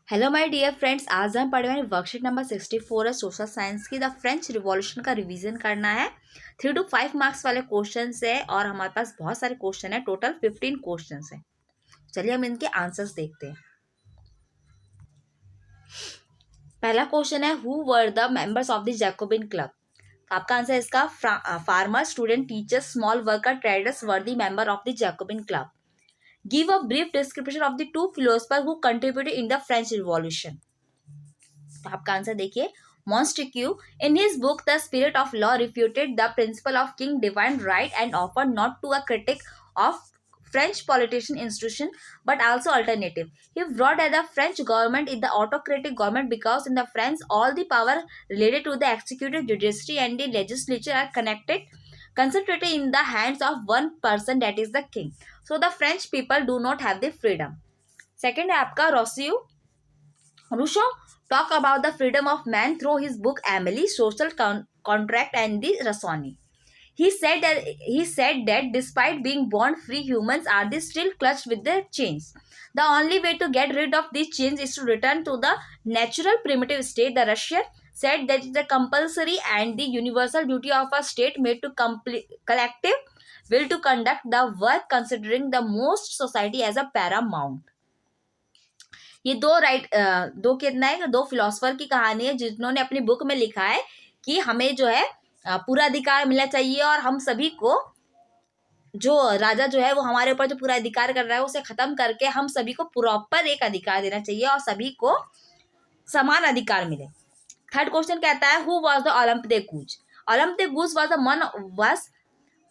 Hello my dear friends, आज हम पढ़े हुए वर्कशीट नंबर 64 है सोशल साइंस की। द फ्रेंच रिवॉल्यूशन का रिवीजन करना है। 3 to 5 मार्क्स वाले क्वेश्चन है और हमारे पास बहुत सारे क्वेश्चन है, टोटल 15 क्वेश्चन है। चलिए हम इनके आंसर्स देखते हैं। पहला क्वेश्चन है, who were the members of the Jacobin club. आपका आंसर है इसका farmer, student, teachers, small worker, traders were the member of the Jacobin club. Give a brief description of the two philosopher who contributed in the French revolution. तो आपका answer देखिए, Montesquieu, in his book The Spirit of Law, refuted the principle of king divine right and offered not to a critic of French politician institution but also alternative. He brought that the French government is the autocratic government because in the France all the power related to the executive, judiciary and the legislature are concentrated in the hands of one person, that is the king. So the French people do not have the freedom. Second है आपका Rousseau talk about the freedom of man through his book Emily, Social Contract and the Raisonnement. He said that despite being born free, humans are still clutched with their chains. The only way to get rid of these chains is to return to the natural primitive state. The Russian said that the compulsory and the universal duty of a state made to collective will to conduct the work, considering the most society as a paramount. ये दो कितना है, दो philosopher की कहानी है जिन्होंने अपनी बुक में लिखा है कि हमें जो है पूरा अधिकार मिलना चाहिए और हम सभी को, जो राजा जो है वो हमारे ऊपर जो पूरा अधिकार कर रहा है उसे खत्म करके हम सभी को प्रॉपर एक अधिकार देना चाहिए और सभी को समान अधिकार मिले। थर्ड क्वेश्चन कहता है, who was the Olymp de goose. Olymp de goose was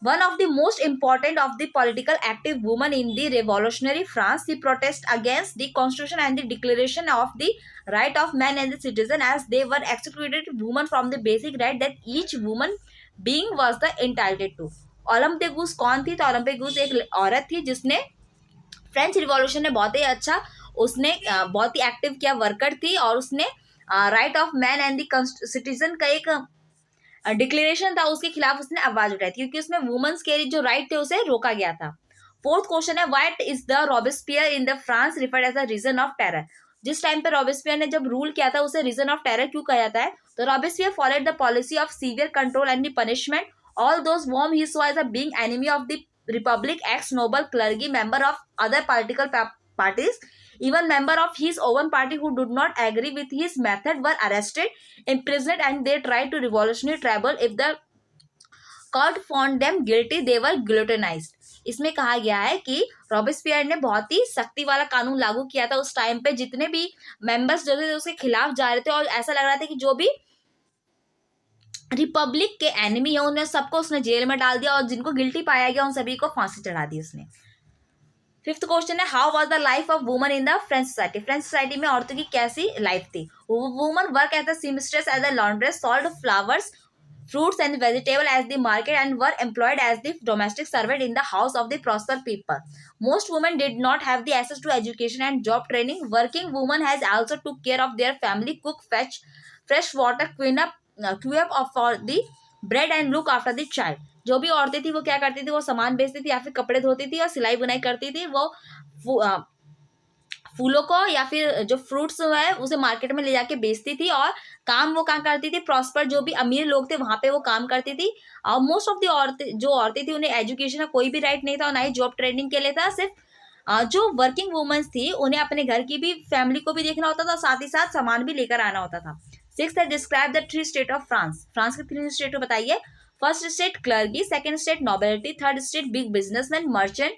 one of the most important of the political active women in the revolutionary France. He protested against the constitution and the declaration of the right of man and the citizen, as they were excluded women from the basic right that each woman being was the entitled to. Olympe de Gouges कौन थी? तो Olymp de गूज एक औरत थी जिसने French revolution में बहुत ही अच्छा, उसने बहुत ही एक्टिव किया, वर्कर थी और उसने right of man and the citizen का एक डिक्लेरेशन था, उसके खिलाफ उसने आवाज उठाई थी क्योंकि उसमें वुमेन्स के जो राइट थे उसे रोका गया था। फोर्थ क्वेश्चन है, what is the Robespierre in the France referred as the region of terror. जिस टाइम पे रॉबेस्पियर ने जब रूल किया था उसे रीजन ऑफ टेरर क्यों कहा जाता है? तो Robespierre followed the policy of severe control and the punishment all those whom he saw as a being enemy of the republic, ex noble, clergy, member of other political parties. Even members of his own party who did not agree with his method were arrested, imprisoned, and they tried to revolutionary trouble. If the court found them guilty, they were guillotinized. इसमें कहा गया है कि Robespierre ने बहुत ही सख्ती वाला कानून लागू किया था उस टाइम पे। जितने भी मेंबर्स जो थे उसके खिलाफ जा रहे थे और ऐसा लग रहा था कि जो भी रिपब्लिक के एनिमी है उन्हें सबको उसने जेल में डाल दिया और जिनको गिल्टी पाया गया उन सभी को फांसी चढ़ा दी उसने। फिफ्थ क्वेश्चन है, how was the life of woman in the French society. French society में औरतों की कैसी लाइफ थी? Woman work as the seamstress, as the laundress, sold flowers, fruits and vegetable as the market, and were employed as the domestic servant in the house of the prosperous people. Most women did not have the access to education and job training. Working women has also took care of their family, cook, fetch fresh water, clean up for the bread and look after the child. जो भी औरतें थी वो क्या करती थी? वो सामान बेचती थी या फिर कपड़े धोती थी और सिलाई बुनाई करती थी। वो फूलों को या फिर जो फ्रूट्स है उसे मार्केट में ले जाके बेचती थी और काम वो कहाँ करती थी? प्रॉस्पर जो भी अमीर लोग थे वहां पे वो काम करती थी। और मोस्ट ऑफ दी औरतें थी उन्हें एजुकेशन का कोई भी राइट नहीं था और ना ही जॉब ट्रेनिंग के लिए था। सिर्फ जो वर्किंग वुमेन्स थी उन्हें अपने घर की भी, फैमिली को भी देखना होता था, साथ ही साथ सामान भी लेकर आना होता था। सिक्स्थ है, describe the 3 state of France. France के 3 स्टेट बताइए। First state clergy, second state nobility, third state big businessman, merchant,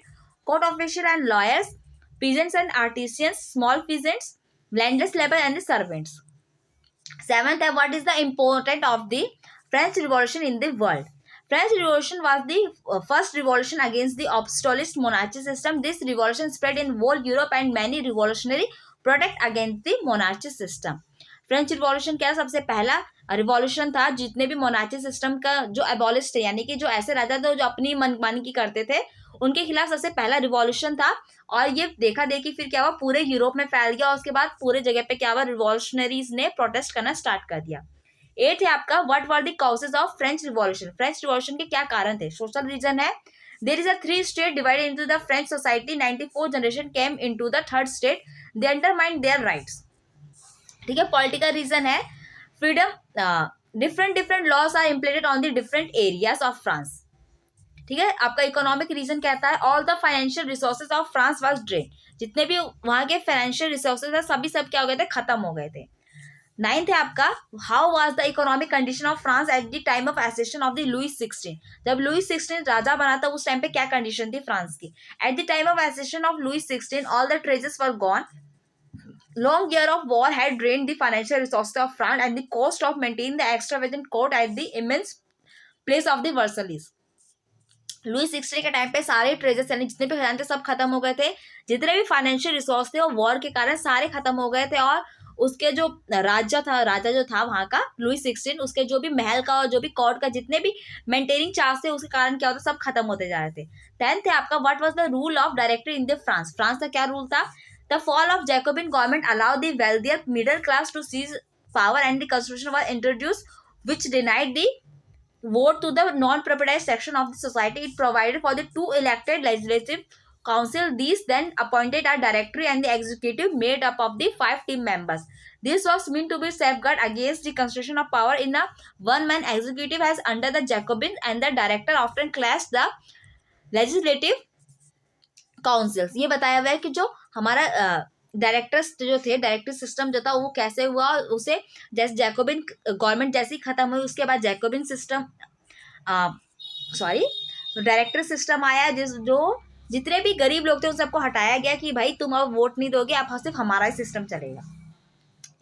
court official and lawyers, peasants and artisans, small peasants, landless labor and the servants. Seventh, what is the importance of the French Revolution in the world? French Revolution was the first revolution against the obsolete monarchy system. This revolution spread in whole Europe and many revolutionary protest against the monarchy system. French revolution क्या सबसे पहला revolution था जितने भी monarchy system का जो एबॉलिस्ट है, यानी कि जो ऐसे राजा थे जो अपनी मनमानी की करते थे, उनके खिलाफ सबसे पहला रिवॉल्यूशन था। और ये देखा देखी फिर क्या हुआ, पूरे यूरोप में फैल गया और उसके बाद पूरे जगह पे क्या हुआ, रिवॉल्यूशनरीज ने प्रोटेस्ट करना स्टार्ट कर दिया। एट है आपका, what were the causes of French revolution. French revolution के क्या कारण थे? सोशल रीजन है। There is a 3 state divided into the French society. 94 generation came into the third state, they undermined their rights. ठीक है, political reason है freedom, different laws are implemented on the different areas of France. ठीक है, आपका economic reason कहता है all the financial resources of France was drain, जितने भी वहां के फाइनेंशियल रिसोर्सेज है सभी सब क्या हो गए थे, खत्म हो गए थे। नाइन्थ है आपका how was the economic condition of France at the time of accession of the Louis 16। जब लुई 16 राजा बना था उस टाइम पे क्या कंडीशन थी फ्रांस की। At the time of accession of Louis 16 all the treasures were gone, long year of war had drained the financial resources of France and the cost of maintaining the extravagant court at the immense place of the Versailles। Louis 16 के time पे सारे treasures यानी जितने भी खजाने थे सब खत्म हो गए थे, जितने भी फाइनेंशियल रिसोर्स थे वो वॉर के कारण सारे खत्म हो गए थे, और उसके जो राजा जो था वहां का लुई 16, उसके जो भी महल का और जो भी कोर्ट का जितने भी मेंटेनिंग चार्ज थे उसके कारण क्या होता सब खत्म होते जा रहे थे। 10th है आपका what was the rule of directory in the France. France का क्या रूल था। The fall of Jacobin government allowed the wealthier middle class to seize power and the constitution was introduced which denied the vote to the non-privileged section of the society. It provided for the 2 elected legislative council. These then appointed a directory and the executive made up of the 5 team members. This was meant to be safeguard against the concentration of power in a one-man executive as under the Jacobin, and the director often clashed the legislative councils. ये बताया हुआ है कि जो हमारा directors जो थे, directive system जो था वो कैसे हुआ, उसे जैसे जैकोबिन गवर्नमेंट जैसे ही खत्म हुई उसके बाद जैकोबिन सिस्टम डायरेक्टर सिस्टम आया, जो जितने भी गरीब लोग थे उन सबको हटाया गया कि भाई तुम अब वोट नहीं दोगे, अब सिर्फ हमारा ही सिस्टम चलेगा।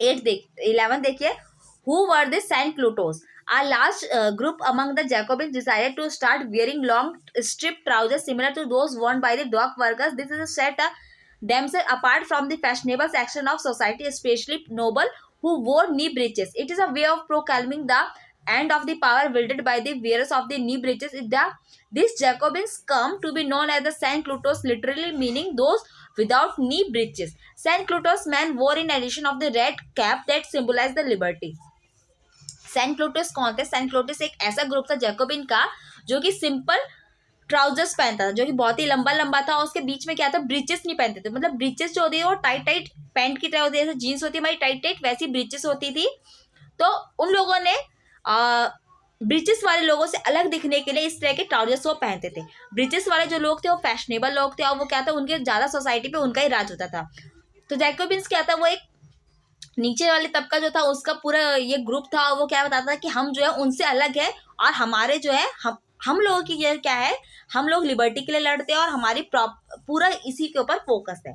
11 देखिए who were the sans culottes. A large group among the Jacobins decided to start wearing long striped trousers similar to those worn by the dock workers. This is a set themselves apart from the fashionable section of society, especially noble who wore knee breeches. It is a way of proclaiming the end of the power wielded by the wearers of the knee breeches. These Jacobins come to be known as the Saint Clotos, literally meaning those without knee breeches. Saint Clotos men wore in addition of the red cap that symbolized the liberty. Sans culottes कौन थे। Saint क्लोटस एक ऐसा group था Jacobian का जो कि simple trousers पहनता था, जो कि बहुत ही लंबा लंबा था, और उसके बीच में क्या था, ब्रीचेस नहीं पहनते थे। मतलब ब्रीचेस जो होती है वो टाइट टाइट पैंट की तरह होती है, जैसे जीन्स होती है हमारी टाइट टाइट, वैसी ब्रीचेस होती थी। तो उन लोगों ने ब्रीचेस वाले लोगों से अलग दिखने के लिए इस तरह के ट्राउजर्स वो पहनते थे। ब्रीचेस वाले जो लोग थे वो फैशनेबल लोग थे, और वो क्या था, उनके ज़्यादा सोसाइटी पे उनका ही राज होता था। तो जैकोबिन्स क्या था, वो एक नीचे वाले तबका जो था उसका पूरा ये ग्रुप था, वो क्या बताता था कि हम जो है उनसे अलग है, और हमारे जो है हम लोगों की ये क्या है, हम लोग लिबर्टी के लिए लड़ते हैं और हमारी पूरा इसी के ऊपर फोकस है।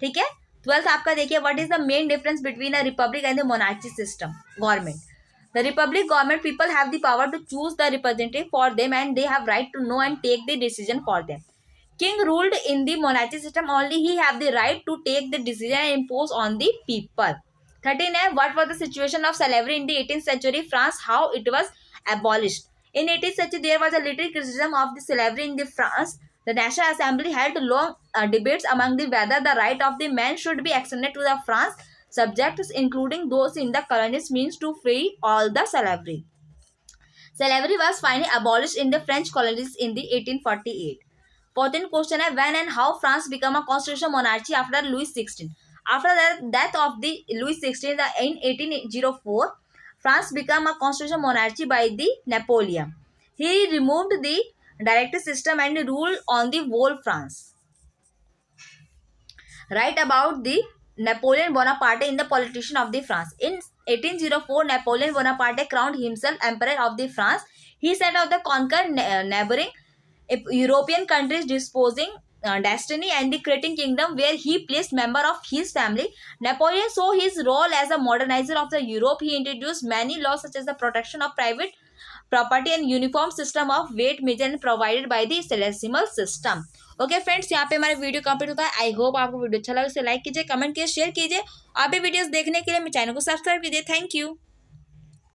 ठीक है, 12th आपका देखिए what is the main difference between a republic and the monarchy system government. The republic government people have the power to choose the representative for them and they have right to know and take the decision for them. King ruled in the monarchy system, only he have the right to take the decision and impose on the people. 13 है what was the situation of slavery in the 18th century France, how it was abolished. In 18th century there was a little criticism of the slavery in the France. The National Assembly held long debates among the whether the right of the men should be extended to the France subjects, including those in the colonies, means to free all the slavery. Slavery was finally abolished in the French colonies in the 1848. 14th question है when and how France became a constitutional monarchy after Louis XVI. After the death of the Louis XVI in 1804, France became a constitutional monarchy by the Napoleon. He removed the directive system and ruled on the whole France. Write about the Napoleon Bonaparte in the politician of the France. In 1804, Napoleon Bonaparte crowned himself emperor of the France. He set out to conquer neighboring European countries, disposing destiny and the creating kingdom where he placed member of his family. Napoleon saw his role as a modernizer of the Europe. He introduced many laws such as the protection of private property and uniform system of weight measure provided by the celestial system. Okay friends, यहाँ पे हमारा video complete होता है। I hope आपको video अच्छा लगा, उसे like कीजिए, कमेंट कीजिए, शेयर कीजिए। आप भी वीडियोस देखने के लिए मेरे चैनल को सब्सक्राइब कीजिए। Thank you.